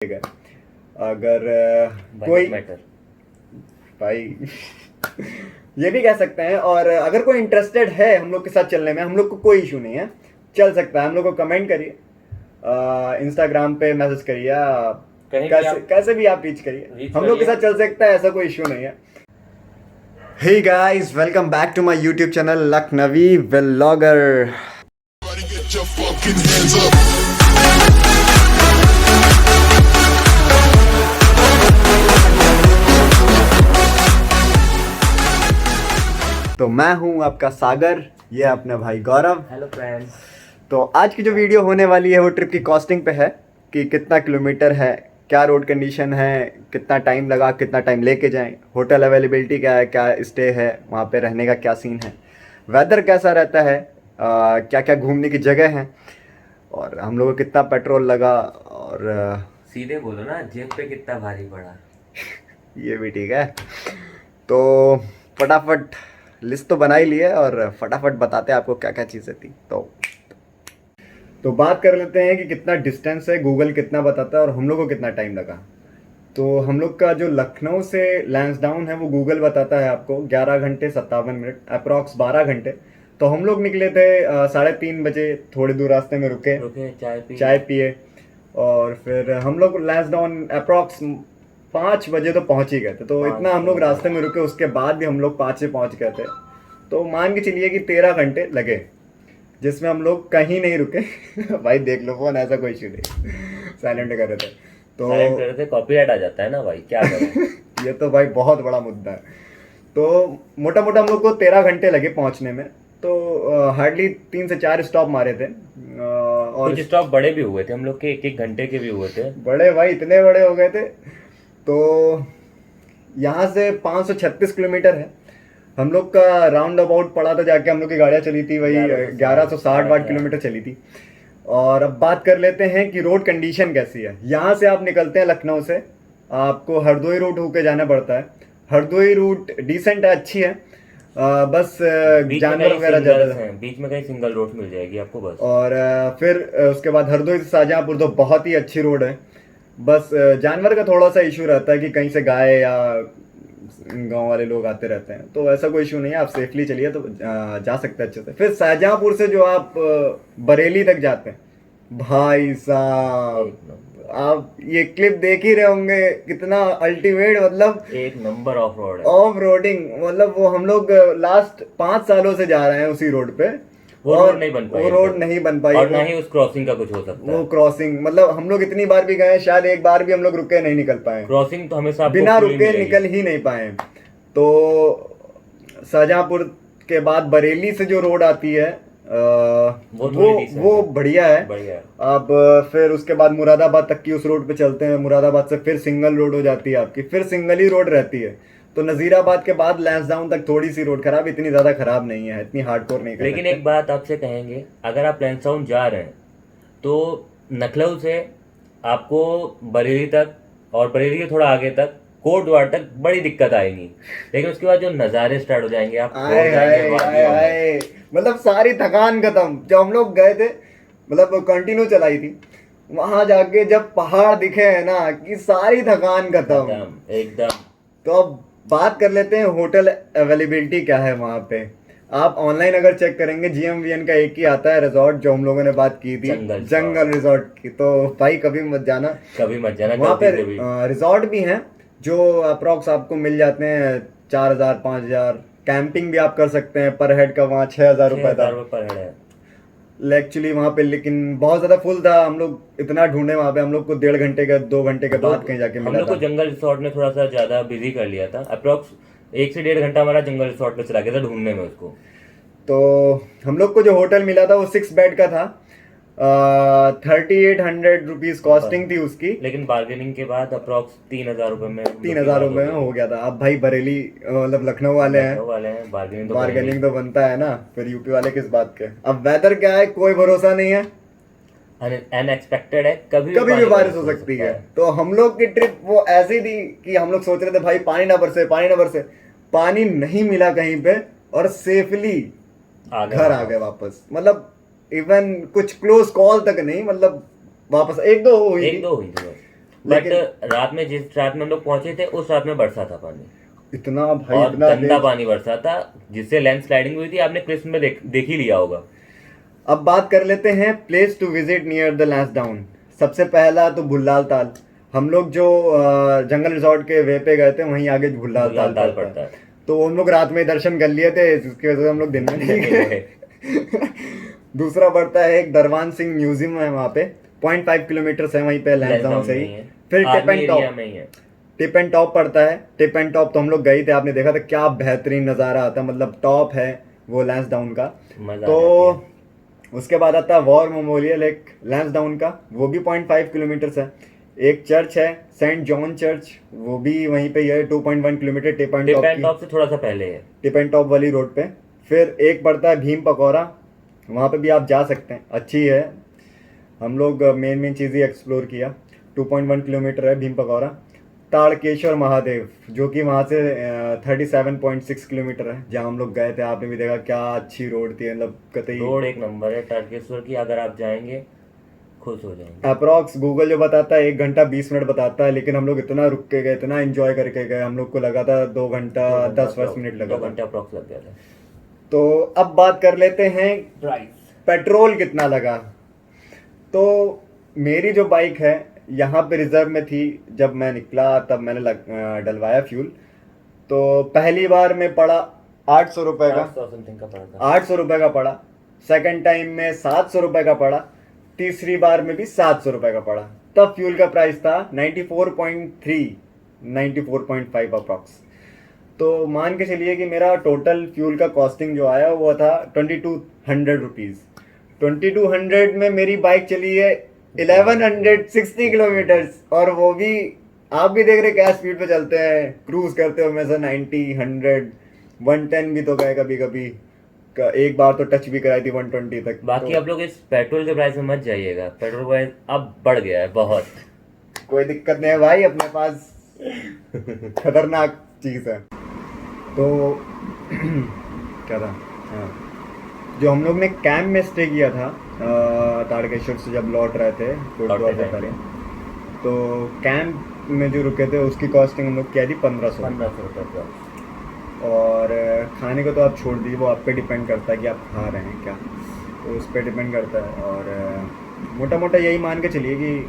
है। अगर कोई भाई ये भी कह सकते हैं। और अगर कोई इंटरेस्टेड है हम लोग के साथ चलने में, हम लोग को कोई इशू नहीं है, चल सकता है। हम लोग को कमेंट करिए, इंस्टाग्राम पे मैसेज करिए, कैसे भी आप रीच करिए, हम लोग के साथ चल सकता है, ऐसा कोई इशू नहीं है। Hey guys, welcome back to my YouTube channel Lucknowi vlogger. तो मैं हूं आपका सागर, ये अपना भाई गौरव। Hello friends. तो आज की जो वीडियो होने वाली है वो ट्रिप की कॉस्टिंग पे है कि कितना किलोमीटर है, क्या रोड कंडीशन है, कितना टाइम लगा, कितना टाइम लेके जाएं, होटल अवेलेबिलिटी क्या है, क्या स्टे है, वहाँ पे रहने का क्या सीन है, वेदर कैसा रहता है, क्या क्या घूमने की जगह है, और हम लोगों को कितना पेट्रोल लगा, और सीधे बोलो ना, जेब पे कितना भारी पड़ा। ये भी ठीक है। तो फटाफट लिस्ट तो बना ही ली है और फटाफट बताते हैं आपको क्या क्या चीज़ें थी। तो बात कर लेते हैं कि कितना डिस्टेंस है, गूगल कितना बताता है और हम लोग को कितना टाइम लगा। तो हम लोग का जो लखनऊ से लैंसडाउन है वो गूगल बताता है आपको 11 घंटे 57 मिनट, अप्रॉक्स 12 घंटे। तो हम लोग निकले थे 3:30 बजे, थोड़ी दूर रास्ते में रुके, चाय पिए, और फिर हम लोग लैंसडाउन अप्रॉक्स 5 बजे तो पहुंच ही गए थे। तो इतना हम लोग रास्ते में रुके, उसके बाद भी हम लोग 5 से पहुंच गए थे। तो मान के चलिए कि 13 घंटे लगे, जिसमें हम लोग कहीं नहीं रुके। भाई देख लो फोन, ऐसा कोई इशू नहीं, साइलेंट कर रहे थे। तो साइलेंट कर रहे थे, कॉपीराइट आ जाता है ना भाई, क्या करें। ये तो भाई बहुत बड़ा मुद्दा है। तो मोटा मोटा हम लोग को 13 घंटे लगे पहुंचने में। तो हार्डली 3 से 4 स्टॉप मारे थे, और कुछ स्टॉप बड़े भी हुए थे, हम लोग के 1-1 घंटे के भी हुए थे। बड़े भाई, इतने बड़े हो गए थे। तो यहाँ से 536 किलोमीटर है। हम लोग का राउंड अबाउट पड़ा था, जाके हम लोग की गाड़ियाँ चली थी वही 1160 किलोमीटर चली थी। और अब बात कर लेते हैं कि रोड कंडीशन कैसी है। यहाँ से आप निकलते हैं लखनऊ से, आपको हरदोई रूट होके जाना पड़ता है। हरदोई रूट डिसेंट है, अच्छी है, बस जानवर वगैरह ज़्यादा है, बीच में कहीं सिंगल रोड मिल जाएगी आपको बस। और फिर उसके बाद हरदोई से शाहजहाँपुर तो बहुत ही अच्छी रोड है। बस जानवर का थोड़ा सा इशू रहता है कि कहीं से गाय या गांव वाले लोग आते रहते हैं, तो ऐसा कोई इशू नहीं है, आप सेफली चलिए तो जा सकते हैं अच्छे से। फिर शाहजहाँपुर से जो आप बरेली तक जाते हैं, भाई साहब आप ये क्लिप देख ही रहे होंगे, कितना अल्टीमेट, मतलब एक नंबर ऑफ रोड है। ऑफ रोडिंग, मतलब वो हम लोग लास्ट 5 सालों से जा रहे हैं उसी रोड पे, वो रोड नहीं बन पाई, वो रोड नहीं बन पाई, और ना ही उस क्रॉसिंग का कुछ हो सकता है। वो क्रॉसिंग, मतलब हम लोग इतनी बार भी गए, शायद एक बार भी हम लोग रुके नहीं निकल पाए। क्रॉसिंग तो हमेशा बिना रुके निकल ही नहीं पाए। तो शाहजहाँपुर के बाद बरेली से जो रोड आती है वो बढ़िया है। अब फिर उसके बाद मुरादाबाद तक की उस रोड पे चलते हैं, मुरादाबाद से फिर सिंगल रोड हो जाती है आपकी, फिर सिंगल ही रोड रहती है। तो नजीराबाद के बाद लैंसडाउन तक थोड़ी सी रोड खराब, इतनी ज्यादा खराब नहीं है, इतनी हार्डकोर नहीं। लेकिन एक बात आपसे कहेंगे, अगर आप लैंसडाउन जा रहे हैं तो लखनऊ से आपको बरेली तक और बरेली के थोड़ा आगे तक कोटद्वार तक बड़ी दिक्कत आएगी, लेकिन उसके बाद जो नज़ारे स्टार्ट हो जाएंगे, आप मतलब सारी थकान खत्म। जब हम लोग गए थे, मतलब कंटिन्यू चलाई थी, वहां जाके जब पहाड़ दिखे हैं ना, कि सारी थकान खत्म एकदम। तो अब बात कर लेते हैं होटल अवेलेबिलिटी क्या है वहाँ पे। आप ऑनलाइन अगर चेक करेंगे, GMVN का एक ही आता है रिजॉर्ट, जो हम लोगों ने बात की थी, जंगल रिजॉर्ट की। तो भाई कभी मत जाना वहाँ पे। रिजॉर्ट भी हैं जो अप्रॉक्स आपको मिल जाते हैं 4000 5000। कैंपिंग भी आप कर सकते हैं, पर हेड का वहाँ 6000 रुपये था एक्चुअली वहाँ पे। लेकिन बहुत ज़्यादा फुल था, हम लोग इतना ढूंढे वहाँ पे, हम लोग को 1.5 घंटे का 2 घंटे के बाद कहीं जाके मिला। हम लोग को जंगल रिसोर्ट ने थोड़ा सा ज़्यादा बिजी कर लिया था, अप्रॉक्स 1 से 1.5 घंटा हमारा जंगल रिसोर्ट में चला गया था ढूंढने में उसको। तो हम लोग को जो होटल मिला था वो 6 बेड का था, 3800 रुपीज कॉस्टिंग थी उसकी, लेकिन बार्गेनिंग के बाद अप्रॉक्स 3000 रुपये में 3000 रुपये में हो गया था। अब भाई बरेली मतलब लखनऊ वाले हैं, बार्गेनिंग तो बनता है ना, फिर यूपी वाले किस बात के। अब वेदर क्या है, कोई भरोसा नहीं है, अनएक्सपेक्टेड है, कभी भी बारिश हो सकती है। तो हम लोग की ट्रिप वो ऐसी थी कि हम लोग सोच रहे थे भाई पानी ना बरसे, पानी नहीं मिला कहीं पे, और सेफली घर आ गए वापस। मतलब इवन कुछ क्लोज कॉल तक नहीं, मतलब वापस एक दो हुई थी। बट लेकिन रात में जिस रात में हम लोग पहुंचे थे उस रात में बरसा था पानी, इतना भाई और इतना गंदा तेज। पानी बरसा था, जिससे लैंड स्लाइडिंग हुई थी। आपने क्लिप्स में देख ही लिया होगा। अब बात कर लेते हैं place to visit near the Lansdowne. सबसे पहला तो भुल्लाल ताल। हम लोग जो जंगल रिजॉर्ट के वे पे गए थे वहीं आगे भुल्लाल ताल भुल्लाल ताल पड़ता पड़ता है। है। तो हम लोग रात में ही दर्शन कर लिए थे, जिसकी वजह से हम लोग दिन में नहीं गए। दूसरा पड़ता है एक दरवान सिंह म्यूजियम है वहाँ पे, 0.5 किलोमीटर है वहीं पे लैंसडाउन से ही। नहीं है, फिर tip army and area top, में ही है। टिप एंड टॉप पड़ता है। टिप एंड टॉप तो हम लोग गए थे, आपने देखा था क्या बेहतरीन नज़ारा आता है, मतलब टॉप है वो लैंसडाउन का। मजा आ तो जाती है। उसके बाद आता है वॉर मेमोरियल एक लैंसडाउन का, वो भी 0.5 किलोमीटर है। एक चर्च है सेंट जॉन चर्च, वो भी वहीं पे ही है, 2.1 kilometre tip and tip top and की, टॉप से थोड़ा सा पहले है। टिप एंड टॉप वाली रोड पे। फिर एक पड़ता है भीम पकौड़ा, वहाँ पे भी आप जा सकते हैं, अच्छी है। हम लोग मेन चीज़ ही एक्सप्लोर किया। 2.1 किलोमीटर है भीम पकौड़ा। ताड़केश्वर महादेव जो कि वहाँ से 37.6 किलोमीटर है, जहाँ हम लोग गए थे। आपने भी देखा क्या अच्छी रोड थी, मतलब कतई रोड एक नंबर है तारकेश्वर की, अगर आप जाएंगे खुश हो जाएंगे। अप्रॉक्स गूगल जो बताता है 1 घंटा 20 मिनट बताता है, लेकिन हम लोग इतना रुक के गए, इतना एंजॉय करके गए, हम लोग को लगा था 2 घंटा 10 मिनट लगा 2 था। घंटे अप्रॉक्स लग गया था। तो अब बात कर लेते हैं प्राइस। पेट्रोल कितना लगा। तो मेरी जो बाइक है यहाँ पे रिजर्व में थी, जब मैं निकला तब मैंने डलवाया फ्यूल। तो पहली बार में पड़ा 800 रुपये का, 800 समथिंग का पड़ा था। 800 रुपये का पड़ा। सेकंड टाइम में 700 रुपये का पड़ा। तीसरी बार में भी 700 रुपये का पड़ा। तब फ्यूल का प्राइस था 94.3 94.5 अप्रॉक्स। तो मान के चलिए कि मेरा टोटल फ्यूल का कॉस्टिंग जो आया वो था 2200 रुपीज़। 2200 में मेरी बाइक चली है 1160 किलोमीटर्स, और वो भी आप भी देख रहे क्या स्पीड पे चलते हैं, क्रूज करते हो, में से 90 100 110 भी तो गए कभी कभी। एक बार तो टच भी कराई थी 120 तक। बाकी तो आप लोग इस पेट्रोल के प्राइस में मत जाइएगा, पेट्रोल प्राइस अब बढ़ गया है बहुत। कोई दिक्कत नहीं है भाई, अपने पास खतरनाक चीज़ है। तो क्या था, हाँ, जो हम लोग ने कैंप में स्टे किया था तारकेश्वर से जब लौट रहे थे कोटद्वार से पहले, तो कैंप में जो रुके थे उसकी कॉस्टिंग हम लोग क्या थी 1500। 1500 रुपये। और खाने को तो आप छोड़ दीजिए, वो आप पे डिपेंड करता है कि आप खा रहे हैं क्या, तो उस पर डिपेंड करता है। और मोटा मोटा यही मान के चलिए कि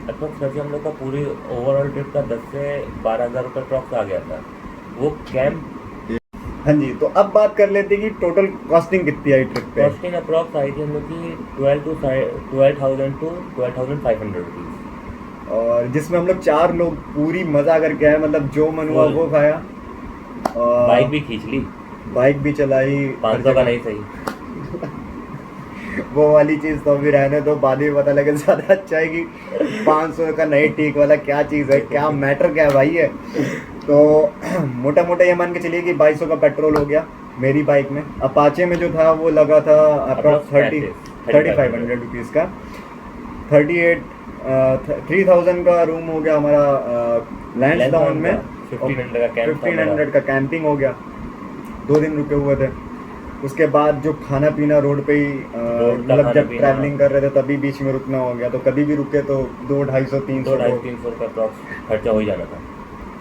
अप्रॉक्स खर्चा हम लोग का पूरी ओवरऑल ट्रिप का 10 से 12,000 रुपये अप्रॉक्स आ गया था। वो कैंप। हाँ जी, तो अब बात कर लेते हैं कि टोटल कॉस्टिंग कितनी आई ट्रिप पे। कॉस्टिंग अप्रॉक्स आई थी हम लोग की 12,000 to 12,500 रुपीज़। और जिसमें हम लोग 4 लोग पूरी मजा करके आए, मतलब जो मन हुआ वो खाया। बाइक भी खींच ली, बाइक भी चलाई। 500 का नहीं सही। वो वाली चीज तो अभी रहने दो, बाद में पता लगे ज्यादा अच्छा है कि 500 का नहीं ठीक वाला क्या चीज है, क्या मैटर क्या है भाई है। तो मोटा मोटा ये मान के चलिए कि 2200 का पेट्रोल हो गया मेरी बाइक में। अपाचे में जो था वो लगा था अप्रॉक्स 3500 रुपीज़ का। 3000 का रूम हो गया हमारा लैंसडाउन में। 1500 का कैंपिंग हो गया, 2 दिन रुके हुए थे। उसके बाद जो खाना पीना रोड पे ही मतलब जब ट्रैवलिंग कर रहे थे तभी बीच में रुकना हो गया, तो कभी भी रुके तो 200-250-300 रुपये अप्रॉक्स खर्चा हो ही जाना था।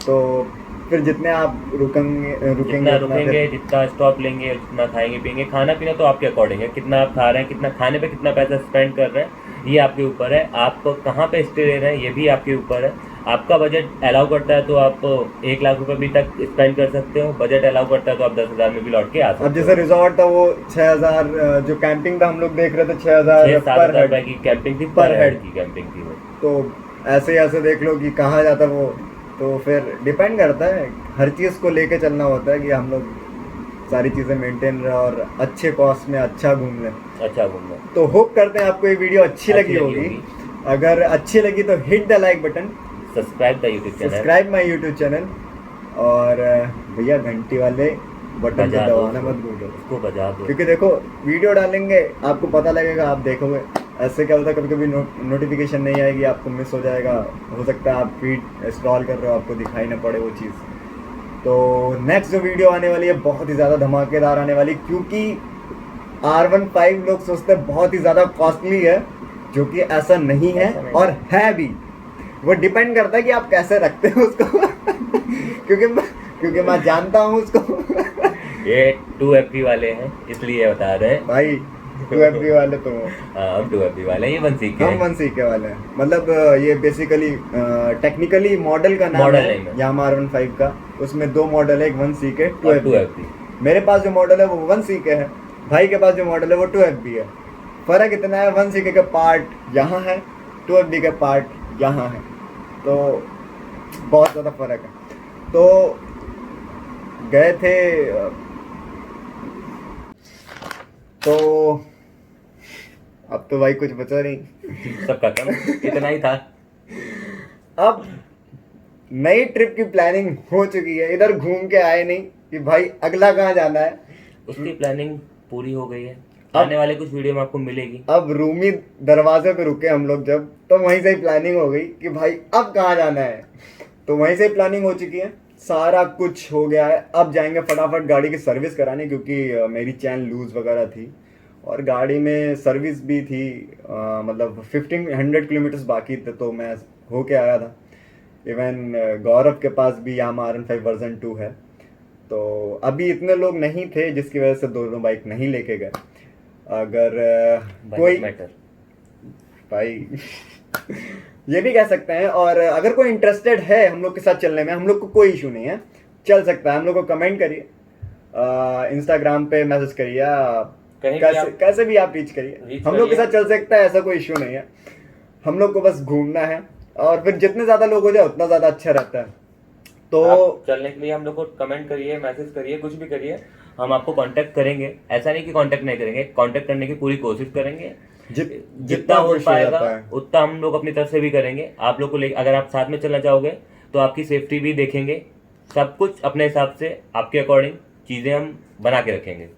तो फिर जितने आप जितना रुकेंगे रुकेंगे, जितना स्टॉप लेंगे, जितना खाएंगे पिएंगे, खाना पीना तो आपके अकॉर्डिंग है, कितना आप खा रहे हैं, कितना खाने पे कितना पैसा स्पेंड कर रहे हैं ये आपके ऊपर है। आप कहाँ पे स्टे ले रहे हैं ये भी आपके ऊपर है। आपका बजट अलाउ करता है तो आप 1 लाख रुपए भी तक स्पेंड कर सकते हो, बजट अलाउ करता है तो आप 10,000 में भी लौट के आ सकते हो। अब जैसे रिजॉर्ट था वो 6000, जो कैंपिंग था हम लोग देख रहे थे 6000 7,000 रुपए की कैंपिंग थी, पर हेड की कैंपिंग थी वो। तो ऐसे ऐसे देख लो कि कहाँ जाता वो। तो फिर डिपेंड करता है, हर चीज़ को लेके चलना होता है कि हम लोग सारी चीज़ें मेंटेन रहे और अच्छे कॉस्ट में अच्छा घूम लें। अच्छा घूम लें। तो होप करते हैं आपको ये वीडियो अच्छी लगी होगी। अगर अच्छी लगी तो hit the like button, subscribe my YouTube channel, और भैया घंटी वाले बटन को दबाना मत भूलो, उसको बजा दो, क्योंकि देखो वीडियो डालेंगे आपको पता लगेगा, आप देखोगे। ऐसे क्या होता है कभी कभी नोटिफिकेशन नहीं आएगी, आपको मिस हो जाएगा, हो सकता है आप फीड स्क्रॉल कर रहे हो आपको दिखाई ना पड़े वो चीज़। तो नेक्स्ट जो वीडियो आने वाली है बहुत ही ज़्यादा धमाकेदार आने वाली, क्योंकि R15 लोग सोचते हैं बहुत ही ज़्यादा कॉस्टली है, जो कि ऐसा नहीं है और है भी। वो डिपेंड करता है कि आप कैसे रखते हो उसको क्योंकि मैं जानता हूँ उसको ये 2FB वाले हैं इसलिए बता रहे हैं। भाई 2FB वाले तो हाँ हम 2FB वाले हैं, ये 1CK हम हैं। 1CK वाले हैं। मतलब ये बेसिकली टेक्निकली मॉडल का नाम मॉडल है नेम है। यामाहा R15 का। उसमें दो मॉडल है, एक 1CK और 2FB। 2FB। मेरे पास जो मॉडल है वो 1CK है, भाई के पास जो मॉडल है वो 2FB है। फर्क इतना है, 1CK का पार्ट यहाँ है, 2FB का पार्ट यहाँ है, तो बहुत ज़्यादा फर्क है। तो गए थे तो अब तो भाई कुछ बचा नहीं। सब खत्म, इतना ही था। अब नई ट्रिप की प्लानिंग हो चुकी है, इधर घूम के आए नहीं कि भाई अगला कहाँ जाना है। उसकी प्लानिंग पूरी हो गई है, अब- आने वाले कुछ वीडियो में आपको मिलेगी। अब रूमी दरवाजे पे रुके हम लोग जब, तो वहीं से ही प्लानिंग हो गई कि भाई अब कहाँ जाना है। तो वहीं से ही प्लानिंग हो चुकी है, सारा कुछ हो गया है। अब जाएंगे फटाफट गाड़ी की सर्विस कराने, क्योंकि मेरी चैन लूज वगैरह थी और गाड़ी में सर्विस भी थी। मतलब 1500 किलोमीटर्स बाकी थे, तो मैं होके आया था। इवन गौरव के पास भी यामाहा R15 वर्जन 2 है। तो अभी इतने लोग नहीं थे जिसकी वजह से दोनों बाइक नहीं लेके गए। अगर कोई मैटर भाई ये भी कह सकते हैं। और अगर कोई इंटरेस्टेड है हम लोग के साथ चलने में, हम लोग को कोई इशू नहीं है, चल सकता है। हम लोग को कमेंट करिए, इंस्टाग्राम पे मैसेज करिए, कहीं भी कैसे भी आप रीच करिए, हम लोग के साथ चल सकता है, ऐसा कोई इशू नहीं है। हम लोग को बस घूमना है, और फिर जितने ज़्यादा लोग हो जाए उतना ज़्यादा अच्छा रहता है। तो आप चलने के लिए हम लोग को कमेंट करिए, मैसेज करिए, कुछ भी करिए, हम आपको कांटेक्ट करेंगे। ऐसा नहीं कि कांटेक्ट नहीं करेंगे, कांटेक्ट करने की पूरी कोशिश करेंगे। जितना हो कोशिश पाएगा जाता है। उतना हम लोग अपनी तरफ से भी करेंगे। आप लोग को ले, अगर आप साथ में चलना चाहोगे तो आपकी सेफ्टी भी देखेंगे, सब कुछ अपने हिसाब से आपके अकॉर्डिंग चीज़ें हम बना के रखेंगे।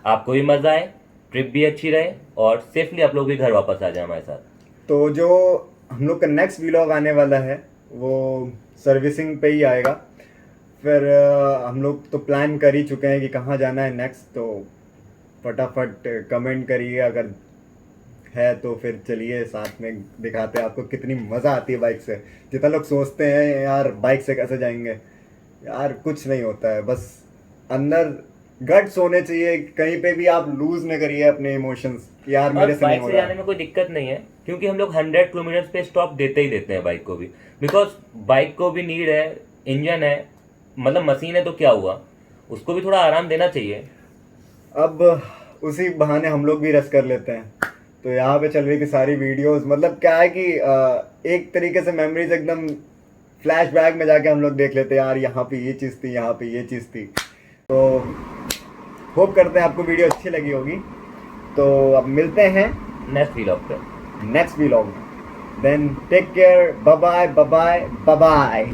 आपको भी मज़ा आए, ट्रिप भी अच्छी रहे और सेफली आप लोग भी घर वापस आ जाए हमारे साथ। तो जो हम लोग का नेक्स्ट व्लॉग आने वाला है वो सर्विसिंग पे ही आएगा। फिर हम लोग तो प्लान कर ही चुके हैं कि कहाँ जाना है नेक्स्ट। तो फटाफट कमेंट करिए अगर है तो, फिर चलिए साथ में दिखाते हैं आपको कितनी मज़ा आती है बाइक से। जितना लोग सोचते हैं यार बाइक से कैसे जाएंगे, यार कुछ नहीं होता है, बस अंदर गट्स होने चाहिए। कहीं पे भी आप लूज न करिए अपने इमोशंस, यार मेरे से नहीं बाइक हो से रहा जाने में कोई दिक्कत नहीं है, क्योंकि हम लोग 100 किलोमीटर पे स्टॉप देते ही देते हैं बाइक को भी। बिकॉज बाइक को भी नीड है, इंजन है, मतलब मशीन है, तो क्या हुआ, उसको भी थोड़ा आराम देना चाहिए। अब उसी बहाने हम लोग भी रस कर लेते हैं। तो यहाँ पे चल रही थी सारी वीडियोस, मतलब क्या है कि एक तरीके से मेमोरीज एकदम फ्लैशबैक में जाके हम लोग देख लेते हैं, यार यहाँ पे ये चीज़ थी, यहाँ पे ये चीज़ थी। तो होप करते हैं आपको वीडियो अच्छी लगी होगी। तो अब मिलते हैं नेक्स्ट व्लॉग पे। Next vlog. Then take care, bye bye bye bye bye.